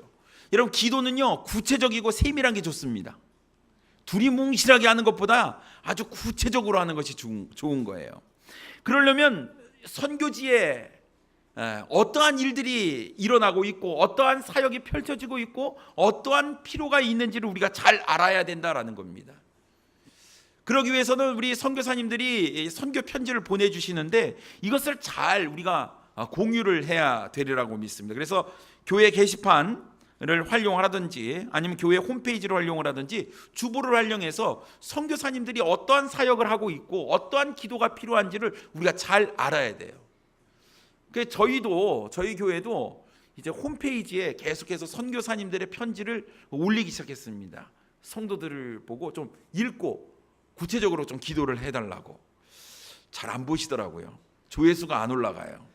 여러분, 기도는요 구체적이고 세밀한 게 좋습니다. 두리뭉실하게 하는 것보다 아주 구체적으로 하는 것이 좋은 거예요. 그러려면 선교지에 어떠한 일들이 일어나고 있고 어떠한 사역이 펼쳐지고 있고 어떠한 필요가 있는지를 우리가 잘 알아야 된다라는 겁니다. 그러기 위해서는 우리 선교사님들이 선교 편지를 보내주시는데 이것을 잘 우리가 공유를 해야 되리라고 믿습니다. 그래서 교회 게시판을 활용하든지 아니면 교회 홈페이지를 활용을 하든지 주보를 활용해서 선교사님들이 어떠한 사역을 하고 있고 어떠한 기도가 필요한지를 우리가 잘 알아야 돼요. 그래서 저희 교회도 이제 홈페이지에 계속해서 선교사님들의 편지를 올리기 시작했습니다. 성도들을 보고 좀 읽고 구체적으로 좀 기도를 해달라고. 잘 안 보시더라고요. 조회수가 안 올라가요.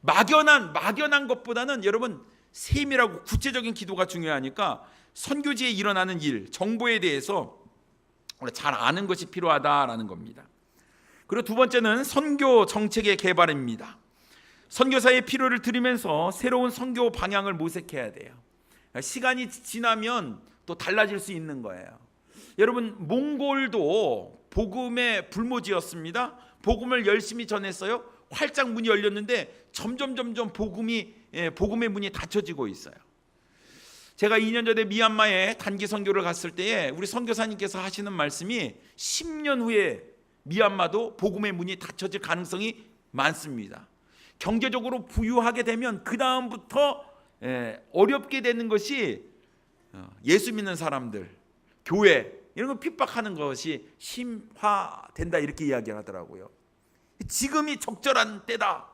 막연한 것보다는 여러분 세밀하고 구체적인 기도가 중요하니까 선교지에 일어나는 일, 정보에 대해서 잘 아는 것이 필요하다라는 겁니다. 그리고 두 번째는 선교 정책의 개발입니다. 선교사의 필요를 들으면서 새로운 선교 방향을 모색해야 돼요. 시간이 지나면 또 달라질 수 있는 거예요. 여러분, 몽골도 복음의 불모지였습니다. 복음을 열심히 전했어요. 활짝 문이 열렸는데 점점 복음의 문이 닫혀지고 있어요. 제가 2년 전에 미얀마에 단기 선교를 갔을 때에 우리 선교사님께서 하시는 말씀이 10년 후에 미얀마도 복음의 문이 닫혀질 가능성이 많습니다. 경제적으로 부유하게 되면 그 다음부터 어렵게 되는 것이 예수 믿는 사람들, 교회 이런 거 핍박하는 것이 심화된다 이렇게 이야기하더라고요. 지금이 적절한 때다.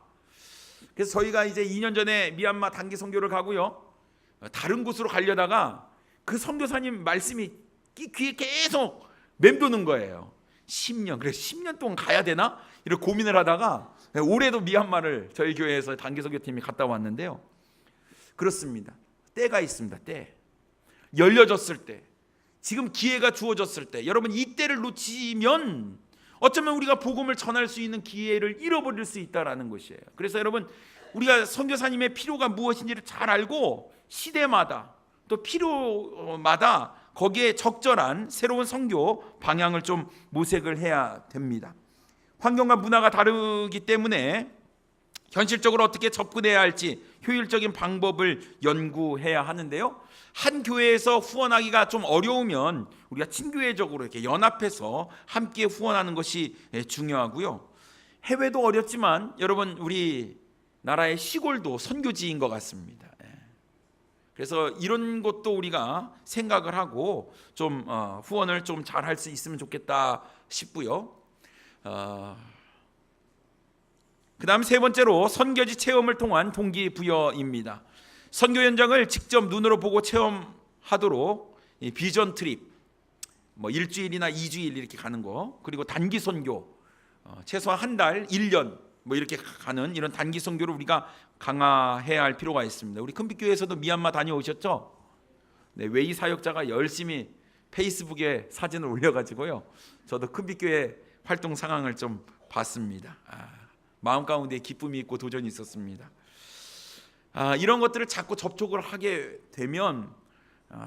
그래서 저희가 이제 2년 전에 미얀마 단기 선교를 가고요. 다른 곳으로 가려다가 그 선교사님 말씀이 귀에 계속 맴도는 거예요. 10년. 그래서 10년 동안 가야 되나? 이렇게 고민을 하다가 올해도 미얀마를 저희 교회에서 단기 선교팀이 갔다 왔는데요. 그렇습니다. 때가 있습니다. 때. 열려졌을 때. 지금 기회가 주어졌을 때. 여러분, 이 때를 놓치면 어쩌면 우리가 복음을 전할 수 있는 기회를 잃어버릴 수 있다라는 것이에요. 그래서 여러분, 우리가 선교사님의 필요가 무엇인지를 잘 알고 시대마다 또 필요마다 거기에 적절한 새로운 선교 방향을 좀 모색을 해야 됩니다. 환경과 문화가 다르기 때문에 현실적으로 어떻게 접근해야 할지 효율적인 방법을 연구해야 하는데요. 한 교회에서 후원하기가 좀 어려우면 우리가 친교회적으로 이렇게 연합해서 함께 후원하는 것이 중요하고요. 해외도 어렵지만 여러분, 우리 나라의 시골도 선교지인 것 같습니다. 그래서 이런 것도 우리가 생각을 하고 좀 후원을 좀 잘 할 수 있으면 좋겠다 싶고요. 그다음 세 번째로 선교지 체험을 통한 동기부여입니다. 선교 현장을 직접 눈으로 보고 체험하도록 비전 트립, 뭐 일주일이나 2주일 이렇게 가는 거, 그리고 단기 선교, 최소한 한 달, 1년 뭐 이렇게 가는 이런 단기 선교를 우리가 강화해야 할 필요가 있습니다. 우리 큰빛교회에서도 미얀마 다녀오셨죠? 네, 웨이 사역자가 열심히 페이스북에 사진을 올려가지고요. 저도 큰빛교회 활동 상황을 좀 봤습니다. 마음 가운데 기쁨이 있고 도전이 있었습니다. 이런 것들을 자꾸 접촉을 하게 되면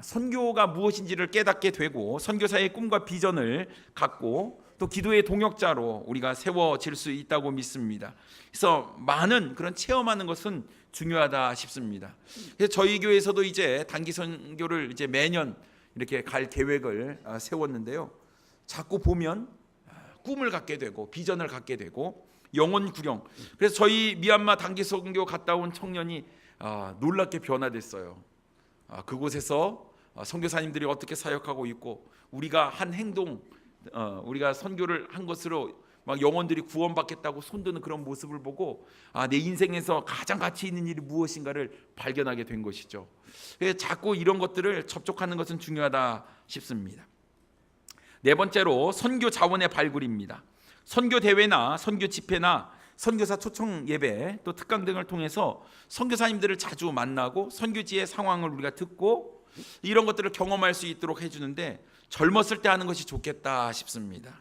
선교가 무엇인지를 깨닫게 되고 선교사의 꿈과 비전을 갖고 또 기도의 동역자로 우리가 세워질 수 있다고 믿습니다. 그래서 많은 그런 체험하는 것은 중요하다 싶습니다. 그래서 저희 교회에서도 이제 단기 선교를 이제 매년 이렇게 갈 계획을 세웠는데요. 자꾸 보면 꿈을 갖게 되고 비전을 갖게 되고 영혼 구령. 그래서 저희 미얀마 단기 선교 갔다 온 청년이 놀랍게 변화됐어요. 그곳에서 선교사님들이 어떻게 사역하고 있고 우리가 한 행동, 우리가 선교를 한 것으로 막 영혼들이 구원받겠다고 손드는 그런 모습을 보고 내 인생에서 가장 가치 있는 일이 무엇인가를 발견하게 된 것이죠. 그래서 자꾸 이런 것들을 접촉하는 것은 중요하다 싶습니다. 네 번째로 선교 자원의 발굴입니다. 선교 대회나 선교 집회나 선교사 초청 예배 또 특강 등을 통해서 선교사님들을 자주 만나고 선교지의 상황을 우리가 듣고 이런 것들을 경험할 수 있도록 해주는데 젊었을 때 하는 것이 좋겠다 싶습니다.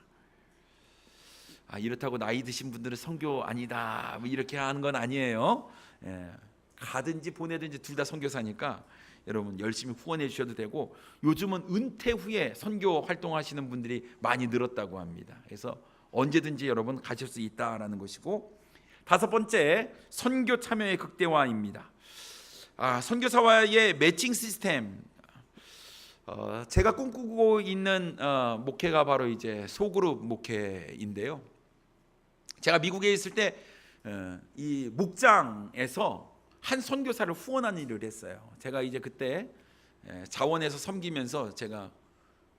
이렇다고 나이 드신 분들은 선교 아니다 뭐 이렇게 하는 건 아니에요. 가든지 보내든지 둘 다 선교사니까 여러분 열심히 후원해 주셔도 되고 요즘은 은퇴 후에 선교 활동하시는 분들이 많이 늘었다고 합니다. 그래서 언제든지 여러분 가실 수 있다라는 것이고, 다섯 번째 선교 참여의 극대화입니다. 선교사와의 매칭 시스템. 제가 꿈꾸고 있는 목회가 바로 이제 소그룹 목회인데요. 제가 미국에 있을 때 이 목장에서 한 선교사를 후원하는 일을 했어요. 제가 이제 그때 자원에서 섬기면서 제가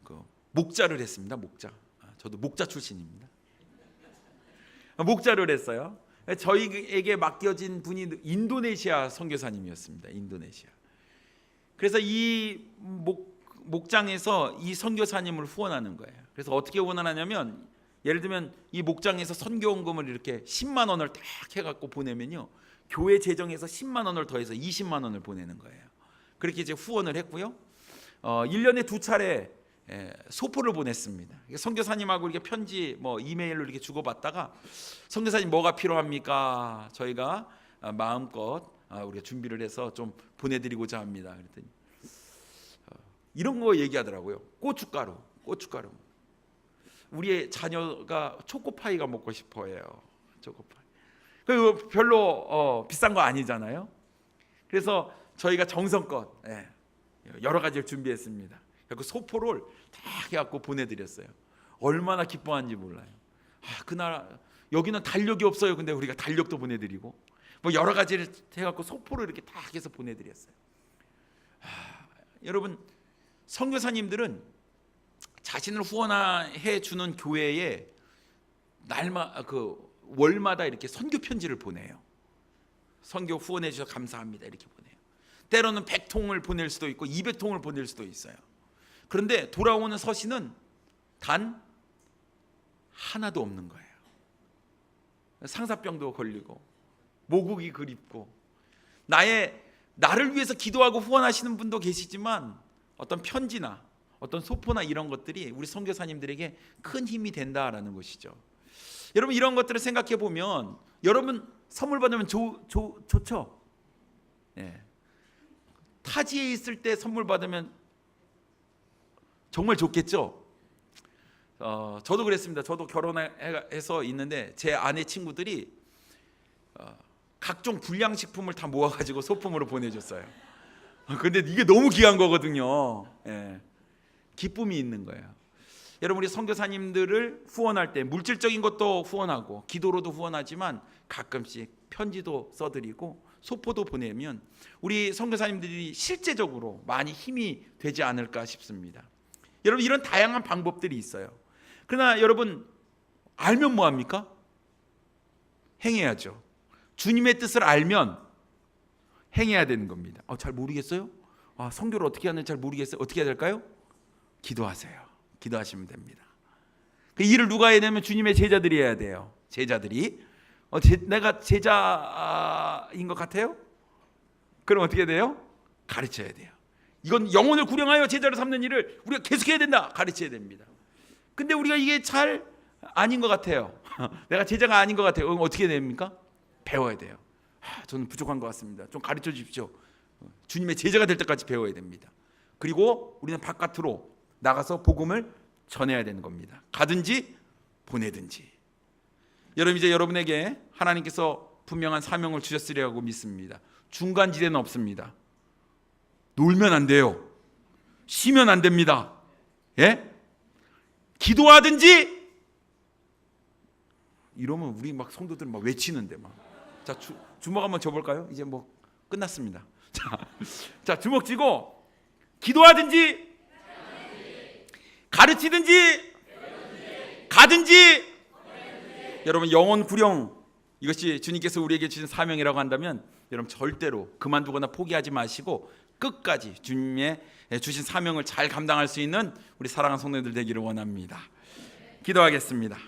그 목자를 했습니다. 목자. 저도 목자 출신입니다. 목자를 했어요. 저희에게 맡겨진 분이 인도네시아 선교사님이었습니다. 인도네시아. 그래서 이 목장에서 이 선교사님을 후원하는 거예요. 그래서 어떻게 후원하냐면 예를 들면 이 목장에서 선교원금을 이렇게 10만 원을 딱 해갖고 보내면요, 교회 재정에서 10만 원을 더해서 20만 원을 보내는 거예요. 그렇게 이제 후원을 했고요. 1년에 2차례 소포를 보냈습니다. 선교사님하고 이렇게 편지 이메일로 이렇게 주고받다가 선교사님 뭐가 필요합니까? 저희가 마음껏 우리가 준비를 해서 좀 보내드리고자 합니다. 그랬더니 이런 거 얘기하더라고요. 고춧가루. 우리의 자녀가 초코파이가 먹고 싶어해요. 초코파이. 그 별로 비싼 거 아니잖아요. 그래서 저희가 정성껏 여러 가지를 준비했습니다. 그 소포를 다 해갖고 보내드렸어요. 얼마나 기뻐하는지 몰라요. 그날 여기는 달력이 없어요. 근데 우리가 달력도 보내드리고 여러 가지를 해갖고 소포를 이렇게 다 해서 보내드렸어요. 여러분, 선교사님들은 자신을 후원해 주는 교회에 월마다 이렇게 선교 편지를 보내요. 선교 후원해 주셔서 감사합니다 이렇게 보내요. 때로는 100통을 보낼 수도 있고 200통을 보낼 수도 있어요. 그런데 돌아오는 서신은 단 하나도 없는 거예요. 상사병도 걸리고 모국이 그립고 나를 위해서 기도하고 후원하시는 분도 계시지만 어떤 편지나 어떤 소포나 이런 것들이 우리 선교사님들에게 큰 힘이 된다라는 것이죠. 여러분, 이런 것들을 생각해 보면 여러분 선물 받으면 좋죠. 타지에 있을 때 선물 받으면 정말 좋겠죠. 저도 그랬습니다. 저도 결혼해서 있는데 제 아내 친구들이 각종 불량식품을 다 모아가지고 소품으로 보내줬어요. 근데 이게 너무 귀한 거거든요. 기쁨이 있는 거예요. 여러분, 우리 선교사님들을 후원할 때 물질적인 것도 후원하고 기도로도 후원하지만 가끔씩 편지도 써드리고 소포도 보내면 우리 선교사님들이 실제적으로 많이 힘이 되지 않을까 싶습니다. 여러분, 이런 다양한 방법들이 있어요. 그러나 여러분, 알면 뭐합니까? 행해야죠. 주님의 뜻을 알면 행해야 되는 겁니다. 잘 모르겠어요? 선교를 어떻게 하는지 잘 모르겠어요. 어떻게 해야 될까요? 기도하세요. 기도하시면 됩니다. 그 일을 누가 해야 되면 주님의 제자들이 해야 돼요. 제자들이. 내가 제자인 것 같아요? 그럼 어떻게 돼요? 가르쳐야 돼요. 이건 영혼을 구령하여 제자로 삼는 일을 우리가 계속해야 된다. 가르쳐야 됩니다. 근데 우리가 이게 잘 아닌 것 같아요. 내가 제자가 아닌 것 같아요. 그럼 어떻게 됩니까? 배워야 돼요. 저는 부족한 것 같습니다. 좀 가르쳐 주십시오. 주님의 제자가 될 때까지 배워야 됩니다. 그리고 우리는 바깥으로 나가서 복음을 전해야 되는 겁니다. 가든지 보내든지. 여러분, 이제 여러분에게 하나님께서 분명한 사명을 주셨으리라고 믿습니다. 중간지대는 없습니다. 놀면 안 돼요. 쉬면 안 됩니다. 기도하든지. 이러면 우리 막 성도들 막 외치는데 막. 자, 주먹 한번 줘볼까요? 이제 끝났습니다. 자, 주먹 쥐고 기도하든지 가르치든지 가든지 여러분 영혼 구령, 이것이 주님께서 우리에게 주신 사명이라고 한다면 여러분 절대로 그만두거나 포기하지 마시고 끝까지 주님의 주신 사명을 잘 감당할 수 있는 우리 사랑하는 성도님들 되기를 원합니다. 기도하겠습니다.